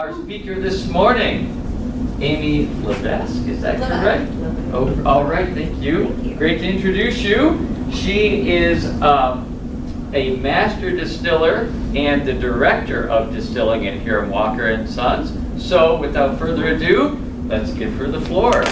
our speaker this morning, Amy Levesque, is that correct? Oh, all right, thank you. Great to introduce you. She is a Master Distiller and the Director of Distilling at Hiram Walker Sons. So without further ado, let's give her the floor.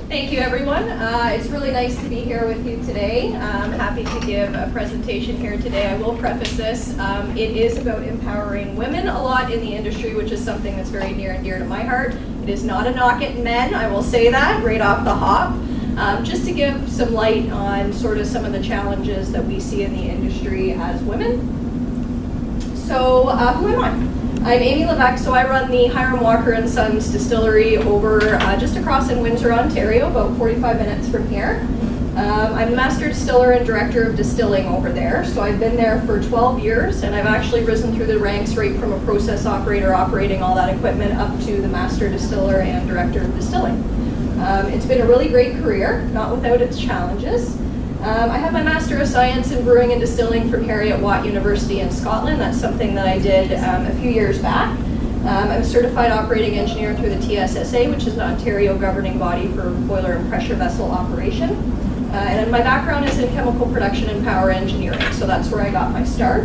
Thank you, everyone. It's really nice to be here with you today. I'm happy to give a presentation here today. I will preface this. It is about empowering women a lot in the industry, which is something that's very near and dear to my heart. It is not a knock at men, I will say that right off the hop. Just to give some light on sort of some of the challenges that we see in the industry as women. So, who am I? I'm Amy Levesque, so I run the Hiram Walker Sons distillery over just across in Windsor, Ontario, about 45 minutes from here. I'm the Master Distiller and Director of Distilling over there, so I've been there for 12 years, and I've actually risen through the ranks right from a process operator operating all that equipment up to the Master Distiller and Director of Distilling. It's been a really great career, not without its challenges. I have my Master of Science in Brewing and Distilling from Heriot-Watt University in Scotland. That's something that I did a few years back. I'm a certified operating engineer through the TSSA, which is an Ontario governing body for boiler and pressure vessel operation. And my background is in chemical production and power engineering, so that's where I got my start.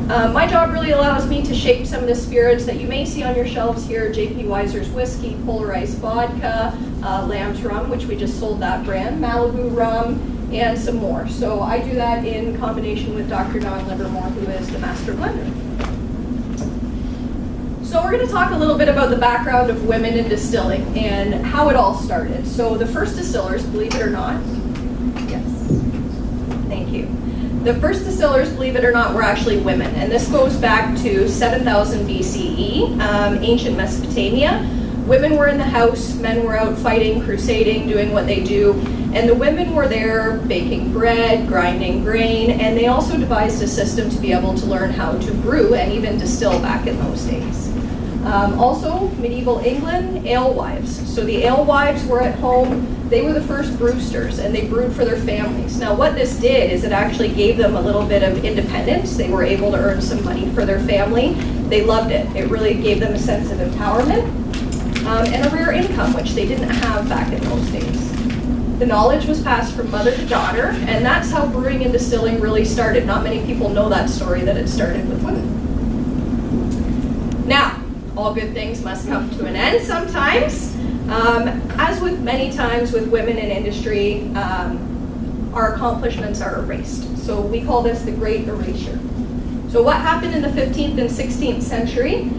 My job really allows me to shape some of the spirits that you may see on your shelves here: J.P. Weiser's whiskey, polarized vodka, Lamb's rum, which we just sold that brand, Malibu rum, and some more. So I do that in combination with Dr. Don Livermore, who is the master blender. So we're going to talk a little bit about the background of women in distilling and how it all started. So the first distillers, believe it or not, yes, thank you. The first distillers, believe it or not, were actually women, and this goes back to 7000 BCE, ancient Mesopotamia. Women were in the house, men were out fighting, crusading, doing what they do, and the women were there baking bread, grinding grain, and they also devised a system to be able to learn how to brew and even distill back in those days. Also, medieval England, alewives. So the alewives were at home. They were the first brewsters, and they brewed for their families. Now what this did is it actually gave them a little bit of independence. They were able to earn some money for their family. They loved it. It really gave them a sense of empowerment and a rare income, which they didn't have back in those days. The knowledge was passed from mother to daughter, and that's how brewing and distilling really started. Not many people know that story, that it started with women. Now, all good things must come to an end sometimes. As with many times with women in industry, our accomplishments are erased. So we call this the Great Erasure. So what happened in the 15th and 16th century?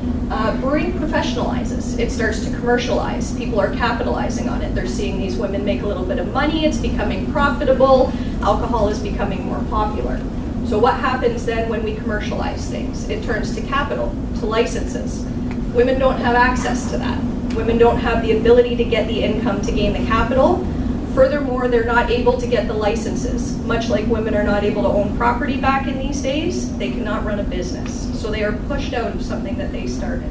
Brewing professionalizes. It starts to commercialize. People are capitalizing on it. They're seeing these women make a little bit of money. It's becoming profitable. Alcohol is becoming more popular. So what happens then when we commercialize things? It turns to capital, to licenses. Women don't have access to that. Women don't have the ability to get the income to gain the capital. Furthermore, they're not able to get the licenses. Much like women are not able to own property back in these days, they cannot run a business. So they are pushed out of something that they started.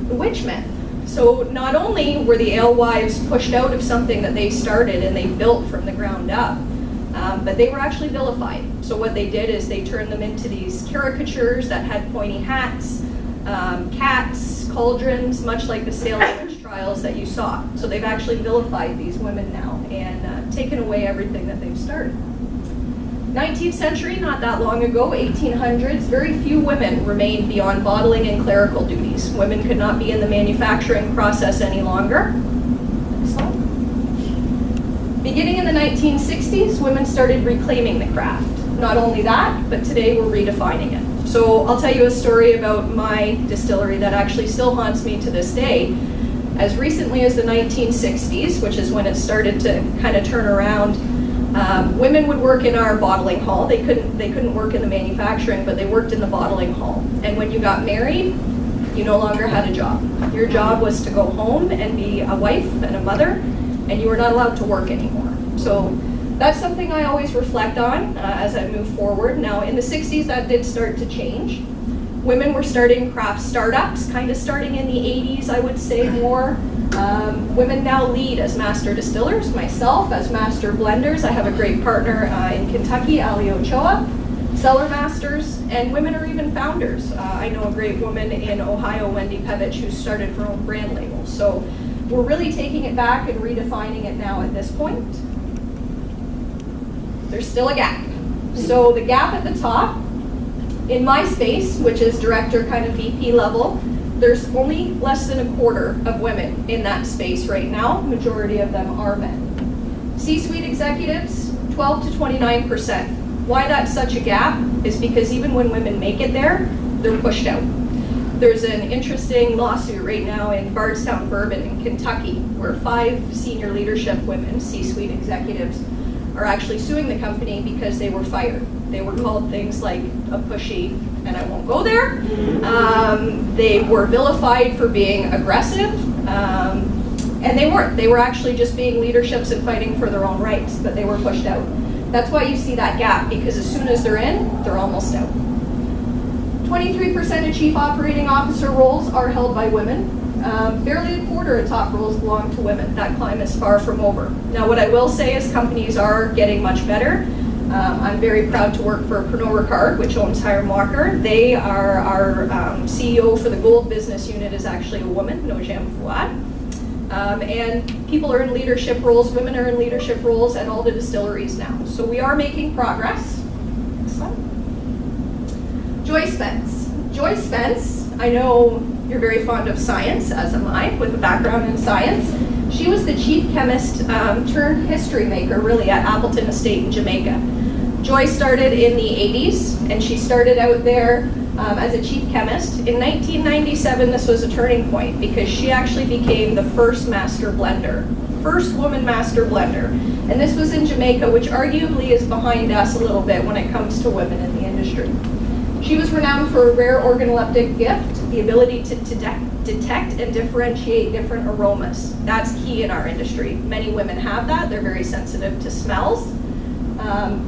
The witch myth. So not only were the alewives pushed out of something that they started and they built from the ground up, but they were actually vilified. So what they did is they turned them into these caricatures that had pointy hats, cats, cauldrons, much like the Salem witch trials that you saw. So they've actually vilified these women now and taken away everything that they've started. 19th century, not that long ago, 1800s, very few women remained beyond bottling and clerical duties. Women could not be in the manufacturing process any longer. Next slide. Beginning in the 1960s, women started reclaiming the craft. Not only that, but today we're redefining it. So I'll tell you a story about my distillery that actually still haunts me to this day. As recently as the 1960s, which is when it started to kind of turn around, women would work in our bottling hall. They couldn't work in the manufacturing, but they worked in the bottling hall. And when you got married, you no longer had a job. Your job was to go home and be a wife and a mother, and you were not allowed to work anymore. So that's something I always reflect on as I move forward. Now, in the 60s, that did start to change. Women were starting craft startups, kind of starting in the 80s, I would say more. Women now lead as master distillers, myself as master blenders. I have a great partner in Kentucky, Ali Ochoa. cellar masters, and women are even founders. I know a great woman in Ohio, Wendy Pevich, who started her own brand label. So we're really taking it back and redefining it now at this point. There's still a gap. So the gap at the top, in my space, which is director kind of VP level, there's only less than a quarter of women in that space right now. Majority of them are men. C-suite executives, 12 to 29%. Why that's such a gap is because even when women make it there, they're pushed out. There's an interesting lawsuit right now in Bardstown, Bourbon in Kentucky, where 5 senior leadership women, C-suite executives, are actually suing the company because they were fired. They were called things like a pushy, and I won't go there. They were vilified for being aggressive, and they weren't. They were actually just being leaderships and fighting for their own rights, but they were pushed out. That's why you see that gap, because as soon as they're in, they're almost out. 23% of chief operating officer roles are held by women. Barely a quarter of top roles belong to women. That climb is far from over. Now, what I will say is companies are getting much better. I'm very proud to work for Pernod Ricard, which owns Hiram Walker. They are our CEO for the gold business unit is actually a woman, Nojam Fouad. And people are in leadership roles, women are in leadership roles at all the distilleries now. So we are making progress. Next slide. Joy Spence. Joy Spence, I know you're very fond of science, as am I, with a background in science. She was the chief chemist turned history maker, really, at Appleton Estate in Jamaica. Joy started in the 80s, and she started out there as a chief chemist. In 1997, this was a turning point because she actually became the first master blender, first woman master blender. And this was in Jamaica, which arguably is behind us a little bit when it comes to women in the industry. She was renowned for a rare organoleptic gift, the ability to detect and differentiate different aromas. That's key in our industry. Many women have that. They're very sensitive to smells.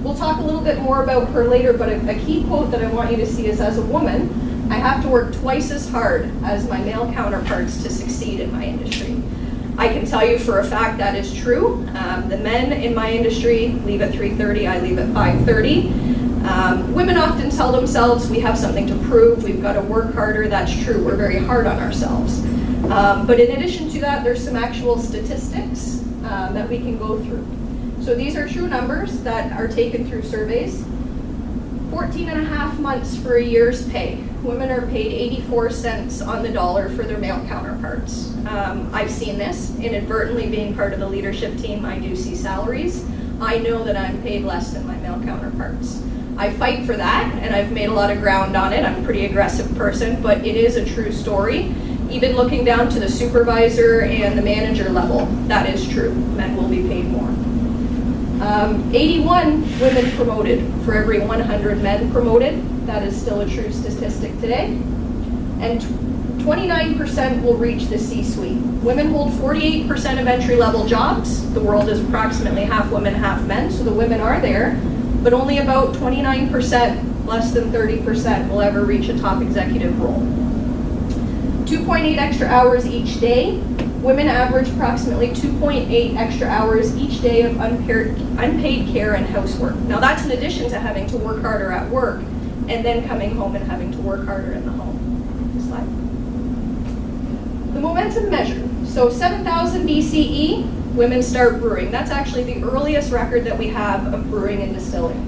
We'll talk a little bit more about her later, but a key quote that I want you to see is, as a woman, I have to work twice as hard as my male counterparts to succeed in my industry. I can tell you for a fact that is true. The men in my industry leave at 3:30, I leave at 5:30. Women often tell themselves we have something to prove, we've got to work harder. That's true, we're very hard on ourselves. But in addition to that, there's some actual statistics that we can go through. So these are true numbers that are taken through surveys. 14 and a half months for a year's pay. Women are paid 84 cents on the dollar for their male counterparts. I've seen this. Inadvertently being part of the leadership team, I do see salaries. I know that I'm paid less than my male counterparts. I fight for that, and I've made a lot of ground on it. I'm a pretty aggressive person, but it is a true story. Even looking down to the supervisor and the manager level, that is true. Men will be paid more. 81 women promoted for every 100 men promoted. That is still a true statistic today. And 29% will reach the C-suite. Women hold 48% of entry-level jobs. The world is approximately half women, half men, so the women are there. But only about 29%, less than 30%, will ever reach a top executive role. 2.8 extra hours each day. Women average approximately 2.8 extra hours each day of unpaid care and housework. Now that's in addition to having to work harder at work and then coming home and having to work harder in the home. Next slide. The momentum measure. So 7000 BCE, women start brewing. That's actually the earliest record that we have of brewing and distilling.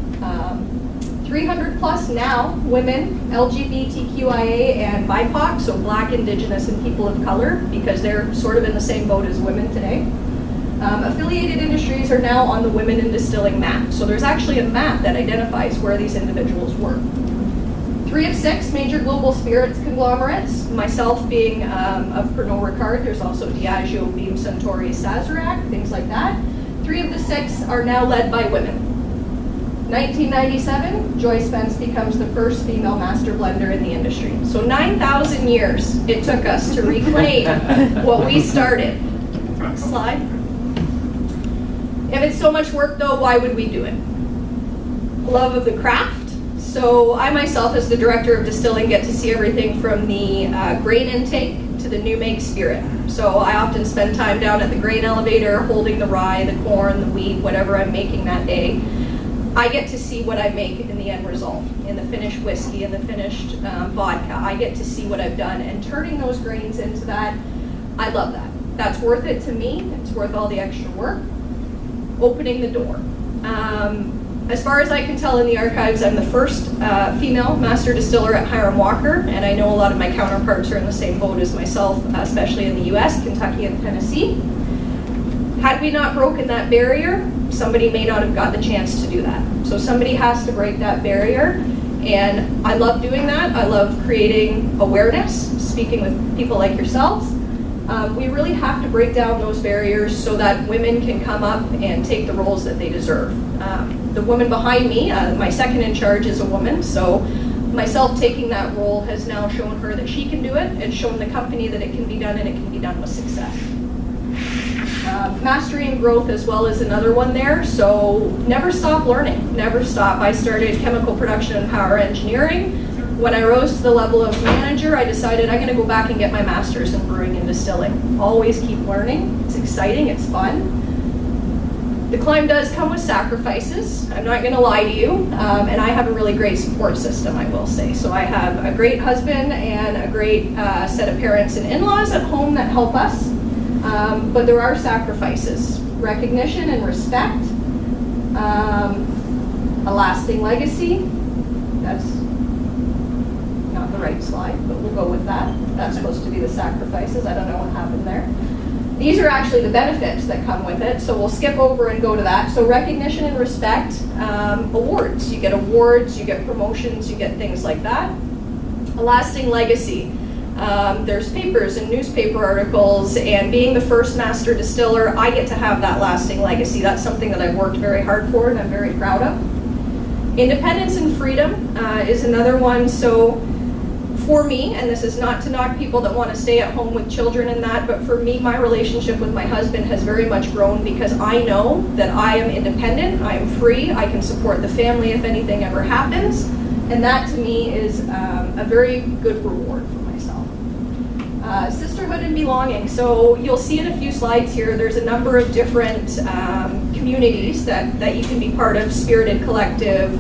300 plus now, women, LGBTQIA and BIPOC, so Black, Indigenous, and people of color, because they're sort of in the same boat as women today. Affiliated industries are now on the Women in Distilling map. So there's actually a map that identifies where these individuals work. 3 of 6 major global spirits conglomerates, myself being of Pernod Ricard, there's also Diageo, Beam Suntory, Sazerac, things like that. 3 of the 6 are now led by women. 1997, Joy Spence becomes the first female master blender in the industry. So 9,000 years it took us to reclaim what we started. Next slide. If it's so much work though, why would we do it? Love of the craft. So I myself, as the director of distilling, get to see everything from the grain intake to the new make spirit. So I often spend time down at the grain elevator holding the rye, the corn, the wheat, whatever I'm making that day. I get to see what I make in the end result, in the finished whiskey, in the finished vodka. I get to see what I've done, and turning those grains into that, I love that. That's worth it to me. It's worth all the extra work. Opening the door. As far as I can tell in the archives, I'm the first female master distiller at Hiram Walker, and I know a lot of my counterparts are in the same boat as myself, especially in the US, Kentucky and Tennessee. Had we not broken that barrier, somebody may not have got the chance to do that. So somebody has to break that barrier, and I love doing that. I love creating awareness, speaking with people like yourselves. We really have to break down those barriers so that women can come up and take the roles that they deserve. The woman behind me, my second in charge, is a woman, so myself taking that role has now shown her that she can do it. It's shown the company that it can be done, and it can be done with success. Mastery and growth as well is another one there, so never stop learning, never stop. I started chemical production and power engineering. When I rose to the level of manager, I decided I'm going to go back and get my master's in brewing and distilling. Always keep learning. It's exciting, it's fun. The climb does come with sacrifices, I'm not going to lie to you, and I have a really great support system, I will say. So I have a great husband and a great set of parents and in-laws at home that help us. But there are sacrifices, recognition and respect, a lasting legacy. That's not the right slide, but we'll go with that. That's supposed to be the sacrifices. I don't know what happened there. These are actually the benefits that come with it, so we'll skip over and go to that. So recognition and respect, awards. You get awards, you get promotions, you get things like that. A lasting legacy. There's papers and newspaper articles, and being the first master distiller, I get to have that lasting legacy. That's something that I've worked very hard for and I'm very proud of. Independence and freedom is another one. So for me, and this is not to knock people that want to stay at home with children and that, but for me, my relationship with my husband has very much grown because I know that I am independent, I am free, I can support the family if anything ever happens, and that to me is a very good reward for myself. Sisterhood and belonging. So you'll see in a few slides here, there's a number of different communities that you can be part of, Spirited Collective.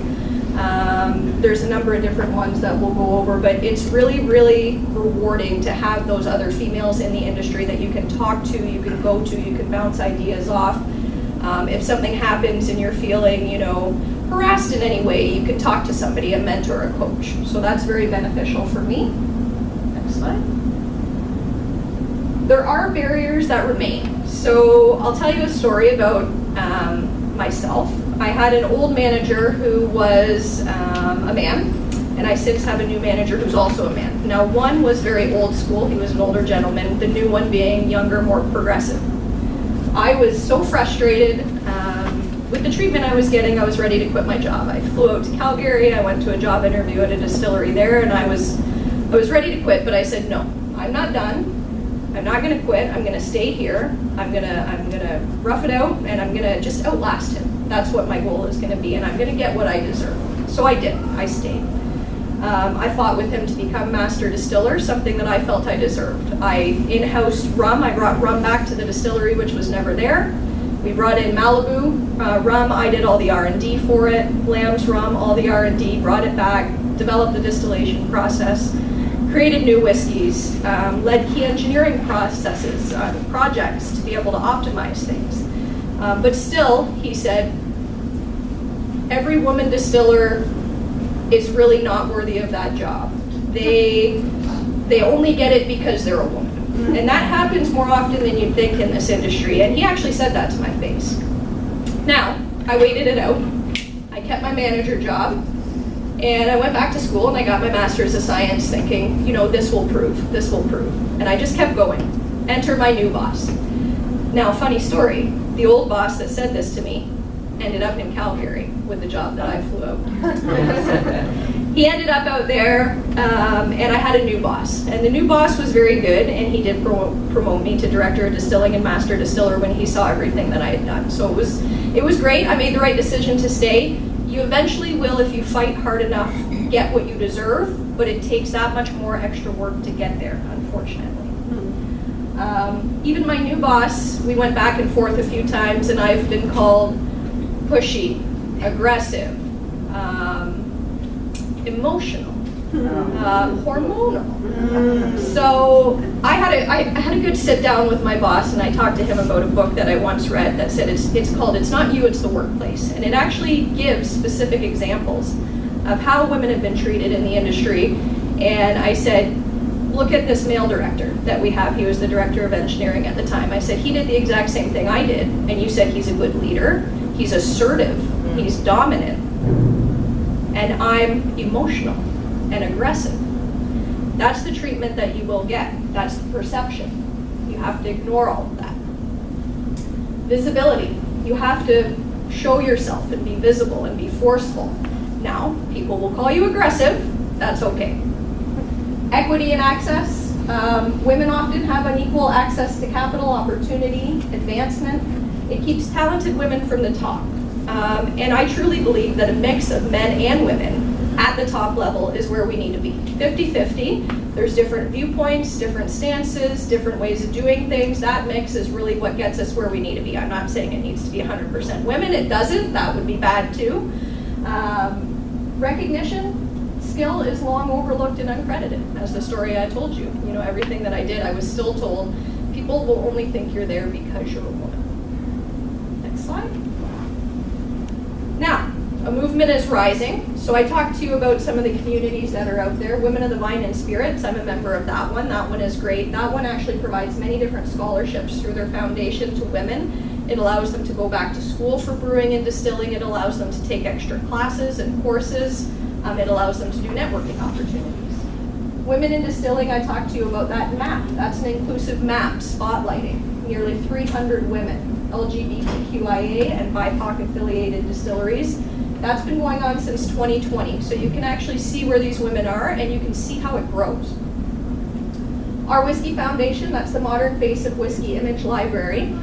There's a number of different ones that we'll go over, but it's really, really rewarding to have those other females in the industry that you can talk to, you can go to, you can bounce ideas off. If something happens and you're feeling, harassed in any way, you can talk to somebody, a mentor, a coach. So that's very beneficial for me. Next slide. There are barriers that remain. So I'll tell you a story about myself. I had an old manager who was a man, and I since have a new manager who's also a man. Now, one was very old school, he was an older gentleman, the new one being younger, more progressive. I was so frustrated with the treatment I was getting, I was ready to quit my job. I flew out to Calgary, I went to a job interview at a distillery there, and I was ready to quit, but I said, no, I'm not done. I'm not going to quit. I'm going to stay here. I'm going to rough it out, and I'm going to just outlast him. That's what my goal is going to be, and I'm going to get what I deserve. So I did. I stayed. I fought with him to become master distiller, something that I felt I deserved. I in-housed rum. I brought rum back to the distillery, which was never there. We brought in Malibu rum. I did all the R&D for it. Lamb's rum, all the R&D, brought it back, developed the distillation process, created new whiskeys, led key engineering processes, projects to be able to optimize things. But still, he said, every woman distiller is really not worthy of that job. They only get it because they're a woman. And that happens more often than you'd think in this industry. And he actually said that to my face. Now, I waited it out. I kept my manager job. And I went back to school and I got my master's of science thinking, this will prove, this will prove. And I just kept going. Enter my new boss. Now, funny story, the old boss that said this to me ended up in Calgary with the job that I flew out. He ended up out there, and I had a new boss. And the new boss was very good, and he did promote me to director of distilling and master distiller when he saw everything that I had done. So it was great. I made the right decision to stay. You eventually will, if you fight hard enough, get what you deserve, but it takes that much more extra work to get there, unfortunately. Even my new boss, we went back and forth a few times, and I've been called pushy, aggressive, emotional, hormonal. So I had a good sit down with my boss, and I talked to him about a book that I once read that said it's called "It's Not You, It's the Workplace," and it actually gives specific examples of how women have been treated in the industry. And I said, look at this male director that we have. He was the director of engineering at the time. I said, he did the exact same thing I did. And you said he's a good leader, he's assertive, he's dominant, and I'm emotional and aggressive. That's the treatment that you will get. That's the perception. You have to ignore all of that. Visibility. You have to show yourself and be visible and be forceful. Now, people will call you aggressive. That's okay. Equity and access. Women often have unequal access to capital, opportunity, advancement. It keeps talented women from the top. And I truly believe that a mix of men and women at the top level is where we need to be. 50-50. There's different viewpoints, different stances, different ways of doing things. That mix is really what gets us where we need to be. I'm not saying it needs to be 100% women. It doesn't. That would be bad too. Recognition. Skill is long overlooked and uncredited. As the story I told you, everything that I did, I was still told people will only think you're there because you're a woman. Next slide. Now, a movement is rising. So I talked to you about some of the communities that are out there. Women of the Vine and Spirits, I'm a member of that one. That one is great. That one actually provides many different scholarships through their foundation to women. It allows them to go back to school for brewing and distilling. It allows them to take extra classes and courses. It allows them to do networking opportunities. Women in Distilling, I talked to you about that map. That's an inclusive map spotlighting nearly 300 women, LGBTQIA and BIPOC affiliated distilleries. That's been going on since 2020. So you can actually see where these women are, and you can see how it grows. Our Whiskey Foundation, that's the modern face of whiskey image library.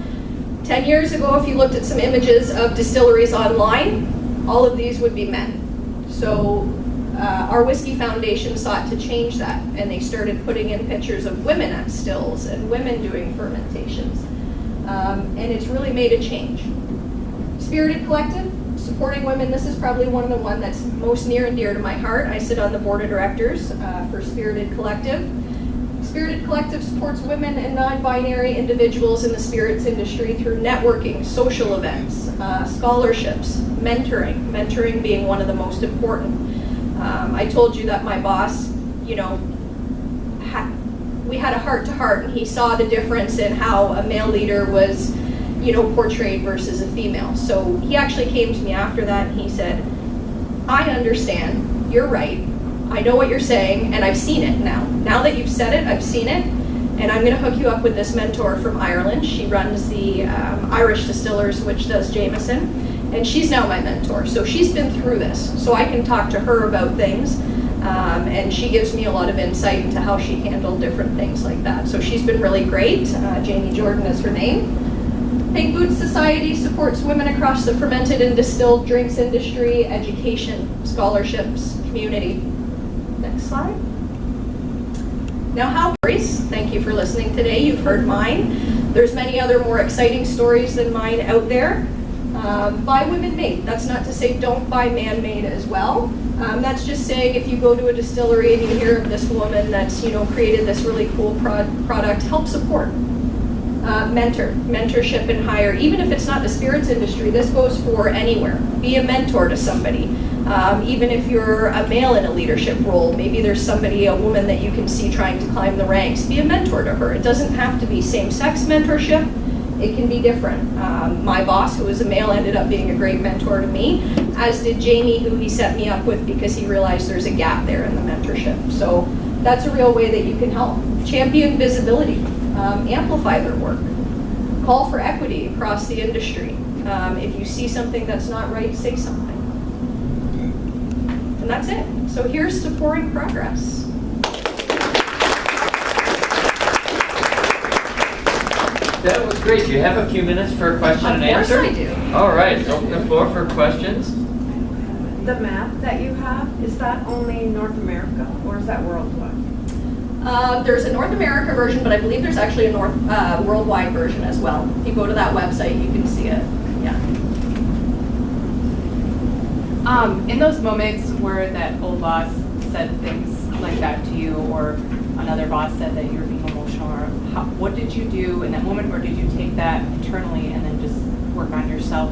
10 years ago, if you looked at some images of distilleries online, all of these would be men. So our Whiskey Foundation sought to change that, and they started putting in pictures of women at stills and women doing fermentations. And it's really made a change. Spirited Collective, supporting women. This is probably one of the ones that's most near and dear to my heart. I sit on the board of directors for Spirited Collective. Spirited Collective supports women and non-binary individuals in the spirits industry through networking, social events, scholarships, mentoring being one of the most important. I told you that my boss, we had a heart-to-heart, and he saw the difference in how a male leader was, portrayed versus a female. So he actually came to me after that, and he said, I understand, you're right, I know what you're saying, and I've seen it now. Now that you've said it, I've seen it, and I'm going to hook you up with this mentor from Ireland. She runs the Irish Distillers, which does Jameson, and she's now my mentor. So she's been through this, so I can talk to her about things, and she gives me a lot of insight into how she handled different things like that. So she's been really great. Jamie Jordan is her name. Pink Boots Society supports women across the fermented and distilled drinks industry, education, scholarships, community. Next slide. Now, how stories? Thank you for listening today. You've heard mine. There's many other more exciting stories than mine out there. Buy women made. That's not to say don't buy man made as well. That's just saying if you go to a distillery and you hear of this woman that's created this really cool product, help support. Mentorship and hire. Even if it's not the spirits industry, this goes for anywhere. Be a mentor to somebody. Even if you're a male in a leadership role, maybe there's a woman that you can see trying to climb the ranks. Be a mentor to her. It doesn't have to be same-sex mentorship. It can be different. My boss, who was a male, ended up being a great mentor to me, as did Jamie, who he set me up with because he realized there's a gap there in the mentorship. So that's a real way that you can help. Champion visibility. Amplify their work. Call for equity across the industry. If you see something that's not right, say something. And that's it. So here's to pouring progress. That was great. Do you have a few minutes for a question and answer? Of course I do. All right, open the floor for questions. The map that you have, is that only North America or is that worldwide? There's a North America version, but I believe there's actually a worldwide version as well. If you go to that website, you can see it. Yeah. In those moments where that old boss said things like that to you, or another boss said that you were being emotional, or what did you do in that moment, or did you take that internally and then just work on yourself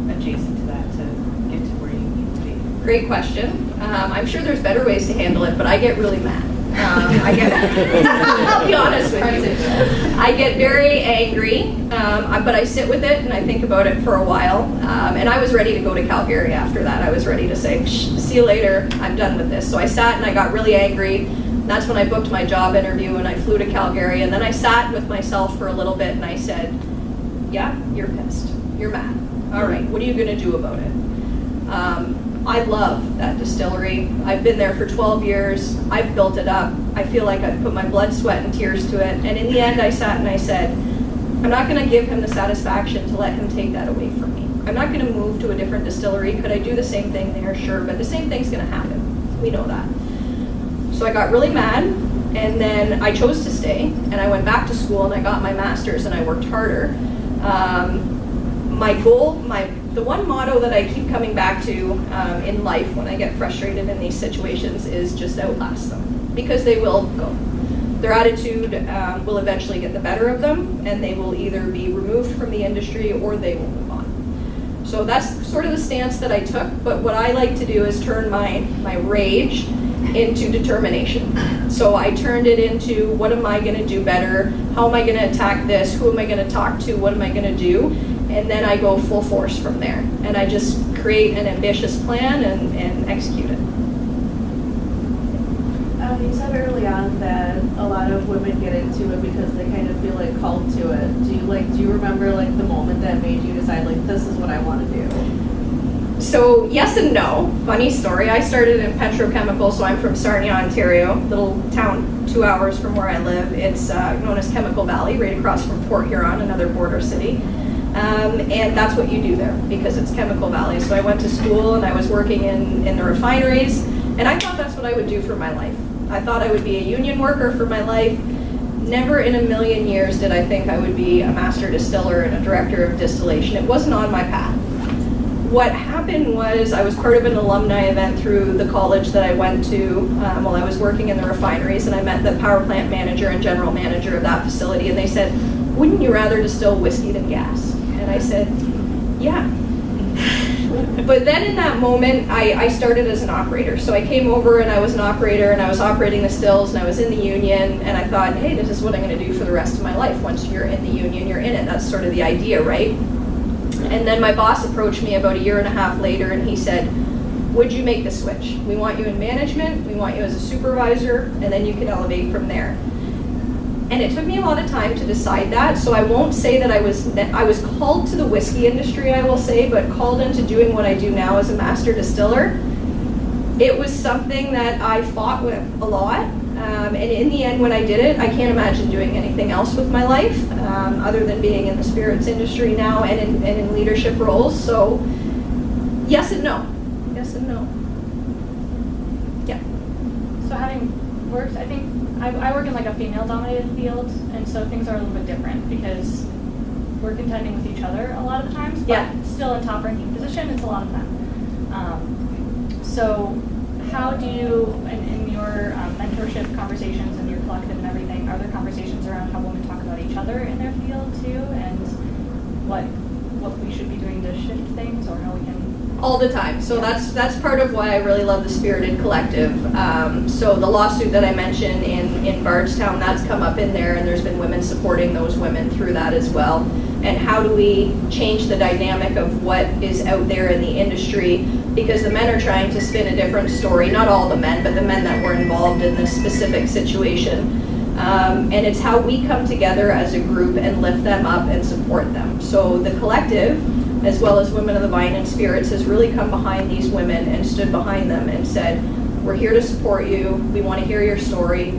adjacent to that to get to where you need to be? Great question. I'm sure there's better ways to handle it, but I get really mad. I'll be honest with you. I get very angry, but I sit with it and I think about it for a while. And I was ready to go to Calgary after that. I was ready to say, see you later, I'm done with this. So I sat and I got really angry. That's when I booked my job interview and I flew to Calgary. And then I sat with myself for a little bit and I said, yeah, you're pissed. You're mad. All right, what are you going to do about it? I love that distillery. I've been there for 12 years. I've built it up. I feel like I've put my blood, sweat, and tears to it. And in the end, I sat and I said, I'm not going to give him the satisfaction to let him take that away from me. I'm not going to move to a different distillery. Could I do the same thing there? Sure, but the same thing's going to happen. We know that. So I got really mad, and then I chose to stay, and I went back to school, and I got my master's, and I worked harder. My goal, the one motto that I keep coming back to in life when I get frustrated in these situations is just outlast them, because they will go. Their attitude will eventually get the better of them, and they will either be removed from the industry or they will move on. So that's sort of the stance that I took, but what I like to do is turn my rage into determination. So I turned it into, what am I going to do better? How am I going to attack this? Who am I going to talk to? What am I going to do? And then I go full force from there. And I just create an ambitious plan and execute it. You said early on that a lot of women get into it because they kind of feel like called to it. Do you remember like the moment that made you decide like this is what I want to do? So yes and no. Funny story. I started in petrochemical, so I'm from Sarnia, Ontario, little town 2 hours from where I live. It's known as Chemical Valley, right across from Port Huron, another border city. And that's what you do there because it's Chemical Valley. So I went to school and I was working in the refineries, and I thought that's what I would do for my life. I thought I would be a union worker for my life. Never in a million years did I think I would be a master distiller and a director of distillation. It wasn't on my path. What happened was I was part of an alumni event through the college that I went to while I was working in the refineries, and I met the power plant manager and general manager of that facility, and they said, wouldn't you rather distill whiskey than gas? And I said, yeah. But then in that moment, I started as an operator. So I came over and I was an operator and I was operating the stills and I was in the union, and I thought, hey, this is what I'm going to do for the rest of my life. Once you're in the union, you're in it. That's sort of the idea, right? And then my boss approached me about 1.5 years later and he said, would you make the switch? We want you in management, we want you as a supervisor, and then you can elevate from there. And it took me a lot of time to decide that, so I won't say that I was called to the whiskey industry, I will say, but called into doing what I do now as a master distiller. It was something that I fought with a lot, and in the end when I did it, I can't imagine doing anything else with my life, other than being in the spirits industry now and in leadership roles, so yes and no. Yes and no. Yeah. So having worked, I think, I work in like a female-dominated field, and so things are a little bit different because we're contending with each other a lot of the times, but yeah. Still in top-ranking position, it's a lot of fun. So how do you, in your mentorship conversations and your collective and everything, are there conversations around how women talk about each other in their field too, and what we should be doing to shift things, or how we can? All the time. So that's part of why I really love the Spirited Collective. So the lawsuit that I mentioned in Bardstown, that's come up in there, and there's been women supporting those women through that as well. And how do we change the dynamic of what is out there in the industry? Because the men are trying to spin a different story, not all the men, but the men that were involved in this specific situation. And it's how we come together as a group and lift them up and support them. So the collective, as well as Women of the Vine and Spirits, has really come behind these women and stood behind them and said, we're here to support you, we want to hear your story.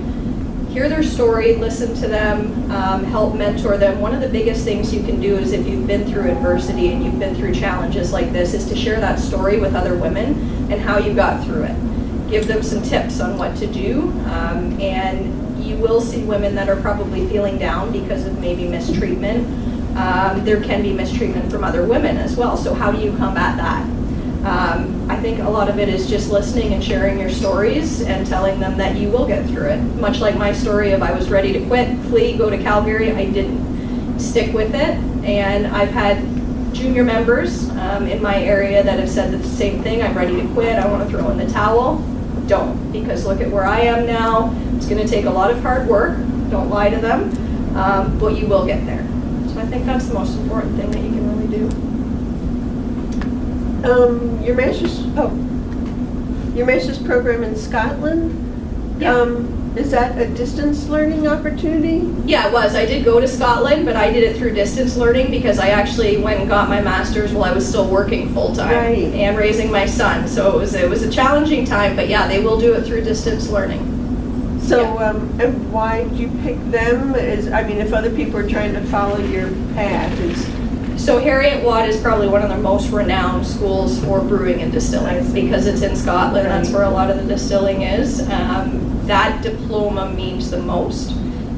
Hear their story, listen to them, help mentor them. One of the biggest things you can do is, if you've been through adversity and you've been through challenges like this, is to share that story with other women and how you got through it. Give them some tips on what to do, and you will see women that are probably feeling down because of maybe mistreatment. There can be mistreatment from other women as well, so how do you combat that? I think a lot of it is just listening and sharing your stories and telling them that you will get through it. Much like my story of I was ready to quit, flee, go to Calgary, I didn't. Stick with it, and I've had junior members in my area that have said the same thing. I'm ready to quit, I want to throw in the towel. Don't, because look at where I am now. It's going to take a lot of hard work, don't lie to them, but you will get there. So I think that's the most important thing that you can really do. Your master's program in Scotland, Yeah. Is that a distance learning opportunity? Yeah, it was. I did go to Scotland, but I did it through distance learning because I actually went and got my master's while I was still working full-time and raising my son. So it was a challenging time, but yeah, they will do it through distance learning. So, and why did you pick them? If other people are trying to follow your path, So Harriet Watt is probably one of the most renowned schools for brewing and distilling because it's in Scotland. That's where a lot of the distilling is. That diploma means the most.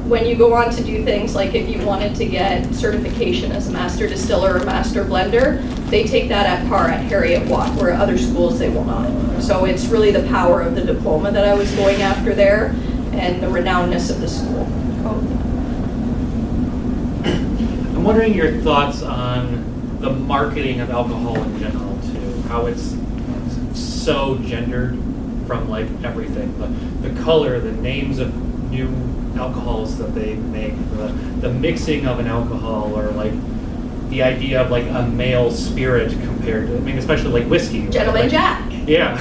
When you go on to do things like if you wanted to get certification as a master distiller or master blender, they take that at par at Harriet Watt, where other schools they will not. So it's really the power of the diploma that I was going after there and the renownedness of the school. I'm wondering your thoughts on the marketing of alcohol in general too, how it's so gendered from like everything, the color, the names of new alcohols that they make, the mixing of an alcohol, or like the idea of like a male spirit compared to, especially like whiskey. Gentleman like, Jack. Yeah.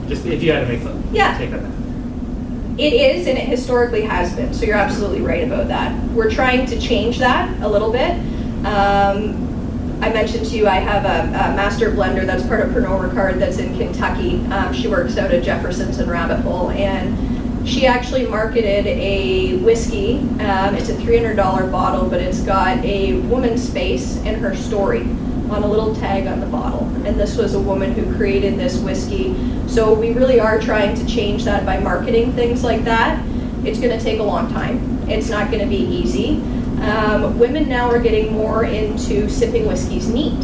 Just if you had to make some take on that. It is, and it historically has been, so you're absolutely right about that. We're trying to change that a little bit. I mentioned to you I have a master blender that's part of Pernod Ricard that's in Kentucky. She works out at Jefferson's and Rabbit Hole, and she actually marketed a whiskey. It's a $300 bottle, but it's got a woman's face and her story on a little tag on the bottle. And this was a woman who created this whiskey. So we really are trying to change that by marketing things like that. It's going to take a long time. It's not going to be easy. Women now are getting more into sipping whiskeys neat.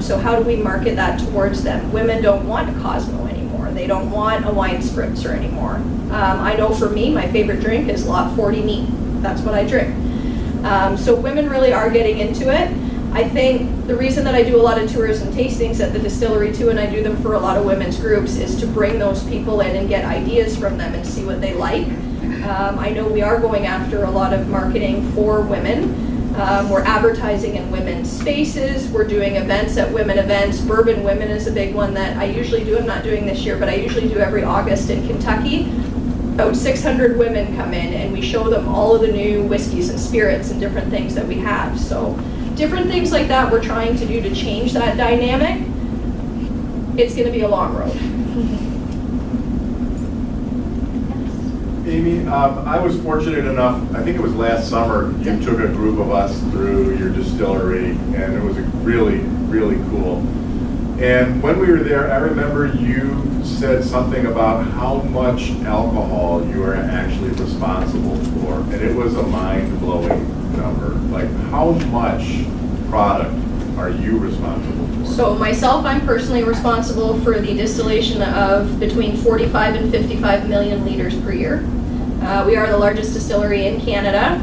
So how do we market that towards them? Women don't want a Cosmo anymore. They don't want a wine spritzer anymore. I know for me, my favorite drink is Lot 40 neat. That's what I drink. So women really are getting into it. I think the reason that I do a lot of tours and tastings at the distillery too, and I do them for a lot of women's groups, is to bring those people in and get ideas from them and see what they like. I know we are going after a lot of marketing for women. We're advertising in women's spaces. We're doing events at women events. Bourbon Women is a big one that I usually do. I'm not doing this year, but I usually do every August in Kentucky. About 600 women come in and we show them all of the new whiskeys and spirits and different things that we have. So different things like that we're trying to do to change that dynamic. It's going to be a long road. Amy, I was fortunate enough, I think it was last summer, you took a group of us through your distillery, and it was really, really cool. And when we were there, I remember you said something about how much alcohol you are actually responsible for, and it was a mind-blowing number. Like, how much product are you responsible for? So myself, I'm personally responsible for the distillation of between 45 and 55 million liters per year. We are the largest distillery in Canada.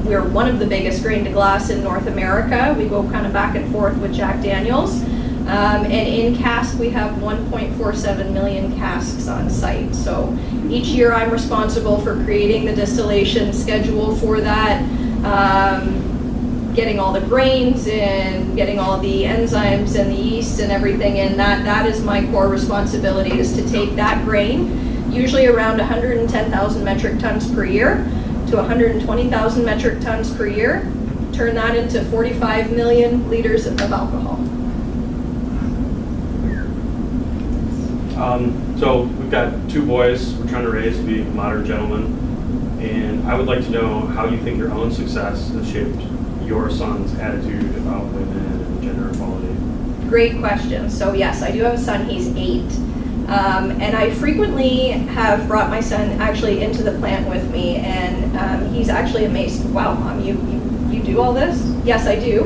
We're one of the biggest grain to glass in North America. We go kind of back and forth with Jack Daniels. And in cask, we have 1.47 million casks on site. So each year I'm responsible for creating the distillation schedule for that, getting all the grains in, getting all the enzymes and the yeast and everything in. That is my core responsibility, is to take that grain, usually around 110,000 metric tons per year to 120,000 metric tons per year, turn that into 45 million liters of alcohol. So we've got two boys we're trying to raise to be modern gentlemen, and I would like to know how you think your own success has shaped your son's attitude about women and gender equality. Great question. So yes, I do have a son, he's 8. And I frequently have brought my son actually into the plant with me, and he's actually amazed. Wow, Mom, you do all this? Yes, I do.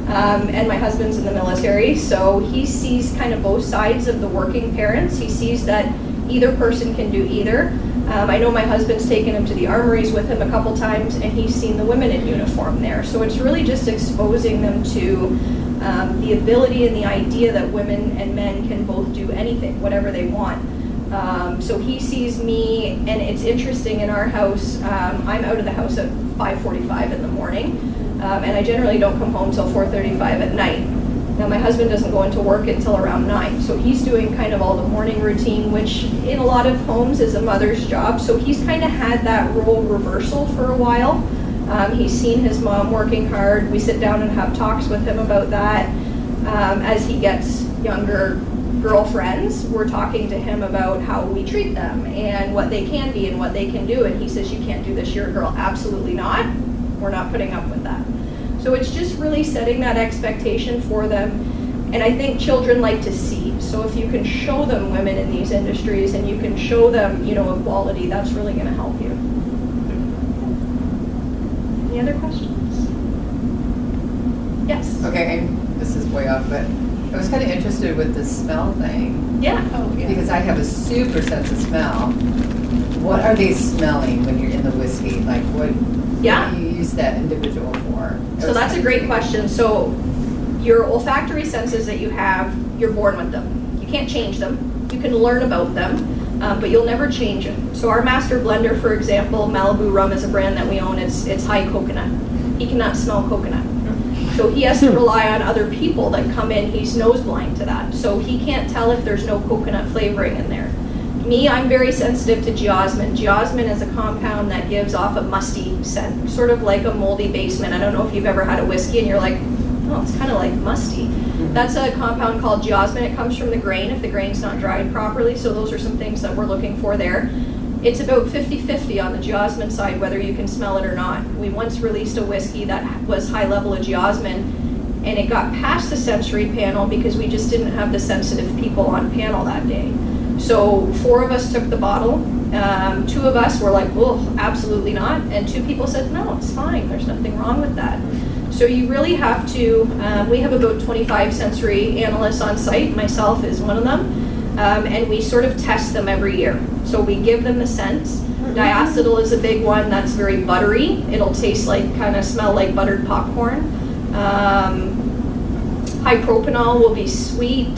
and my husband's in the military, so he sees kind of both sides of the working parents. He sees that either person can do either. I know my husband's taken him to the armories with him a couple times, and he's seen the women in uniform there. So it's really just exposing them to the ability and the idea that women and men can both do anything, whatever they want. So he sees me, and it's interesting in our house, I'm out of the house at 5:45 in the morning, and I generally don't come home till 4:35 at night. Now my husband doesn't go into work until around 9, so he's doing kind of all the morning routine, which in a lot of homes is a mother's job. So he's kind of had that role reversal for a while. He's seen his mom working hard. We sit down and have talks with him about that. As he gets younger girlfriends, we're talking to him about how we treat them and what they can be and what they can do. And he says, you can't do this, you're a girl. Absolutely not. We're not putting up with that. So it's just really setting that expectation for them. And I think children like to see. So if you can show them women in these industries and you can show them, you know, equality, that's really going to help you. Any other questions? Yes. Okay, this is way off, but I was kind of interested with the smell thing. Yeah. Oh, yeah. Because I have a super sense of smell. What are they smelling when you're in the whiskey? Like what do you use that individual for? So that's a great question. So your olfactory senses that you have, you're born with them. You can't change them. You can learn about them, but you'll never change them. So our master blender, for example, Malibu Rum is a brand that we own. It's high coconut. He cannot smell coconut. So he has to rely on other people that come in. He's nose blind to that. So he can't tell if there's no coconut flavoring in there. Me, I'm very sensitive to geosmin. Geosmin is a compound that gives off a musty scent, sort of like a moldy basement. I don't know if you've ever had a whiskey and you're like, oh, it's kind of like musty. That's a compound called geosmin. It comes from the grain if the grain's not dried properly. So those are some things that we're looking for there. It's about 50-50 on the geosmin side, whether you can smell it or not. We once released a whiskey that was high level of geosmin, and it got past the sensory panel because we just didn't have the sensitive people on panel that day. So 4 of us took the bottle. 2 of us were like, oh, absolutely not. And 2 people said, no, it's fine. There's nothing wrong with that. So you really have to, we have about 25 sensory analysts on site. Myself is one of them. And we sort of test them every year. So we give them the scents. Diacetyl is a big one that's very buttery. It'll taste like, kind of smell like buttered popcorn. High propanol will be sweet.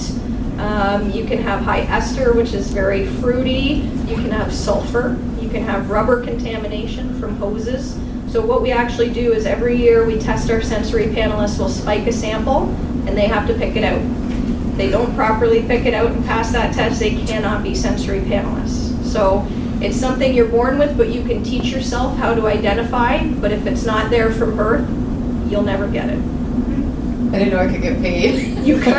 You can have high ester, which is very fruity. You can have sulfur. You can have rubber contamination from hoses. So what we actually do is every year we test our sensory panelists. We'll spike a sample, and they have to pick it out. If they don't properly pick it out and pass that test, they cannot be sensory panelists. So it's something you're born with, but you can teach yourself how to identify. But if it's not there from birth, you'll never get it. I didn't know I could get paid. You could.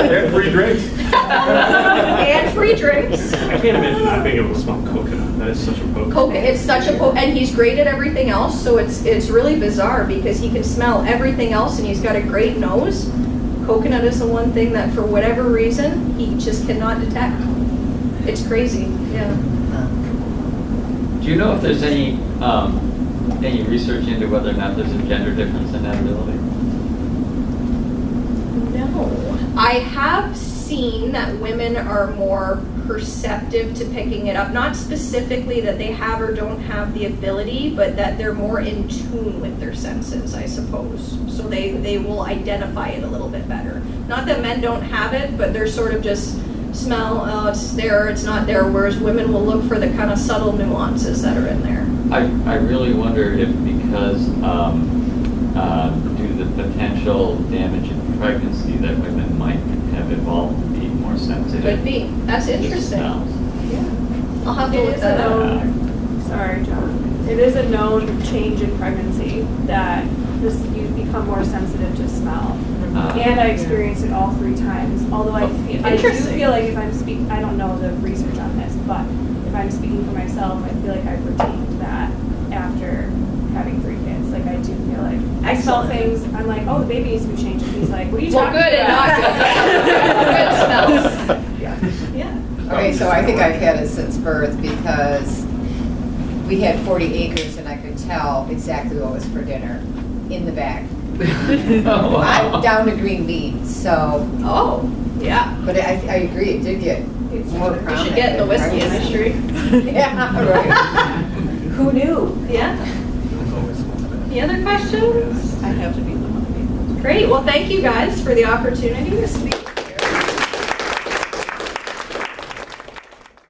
And free drinks. And free drinks. I can't imagine not being able to smell coconut. That is such a potent. It's such a and he's great at everything else, so it's really bizarre because he can smell everything else and he's got a great nose. Coconut is the one thing that for whatever reason he just cannot detect. It's crazy. Yeah. Do you know if there's any research into whether or not there's a gender difference in that ability? No. I have seen that women are more perceptive to picking it up. Not specifically that they have or don't have the ability, but that they're more in tune with their senses, I suppose. So they will identify it a little bit better. Not that men don't have it, but they're sort of just smell, oh, it's there, it's not there, whereas women will look for the kind of subtle nuances that are in there. I really wonder if because due to the potential damage in pregnancy that women might have evolved to be more sensitive. Could be. That's to interesting. smells. Yeah. I'll have to look that up. Sorry, John. It is a known change in pregnancy that you become more sensitive to smell. And I experienced it all 3 times. Although I do feel like if I'm speaking, I don't know the research on this, but if I'm speaking for myself, I feel like I've retained that after having 3 kids. Like I do feel like I smell things. I'm like, oh, the baby needs to be changed. And he's like, what are you talking good about? And not good. Good smells. Yeah. Yeah. Okay, so I think I've had it since birth because we had 40 acres and I could tell exactly what was for dinner in the back. Oh, wow. Down to green beans, so. Oh, yeah. But I agree, it did get more You prominent. should get in the whiskey than industry. Yeah, right. Who knew? Yeah. Any other questions? I have to be the one. Great. Well, thank you guys for the opportunity to speak.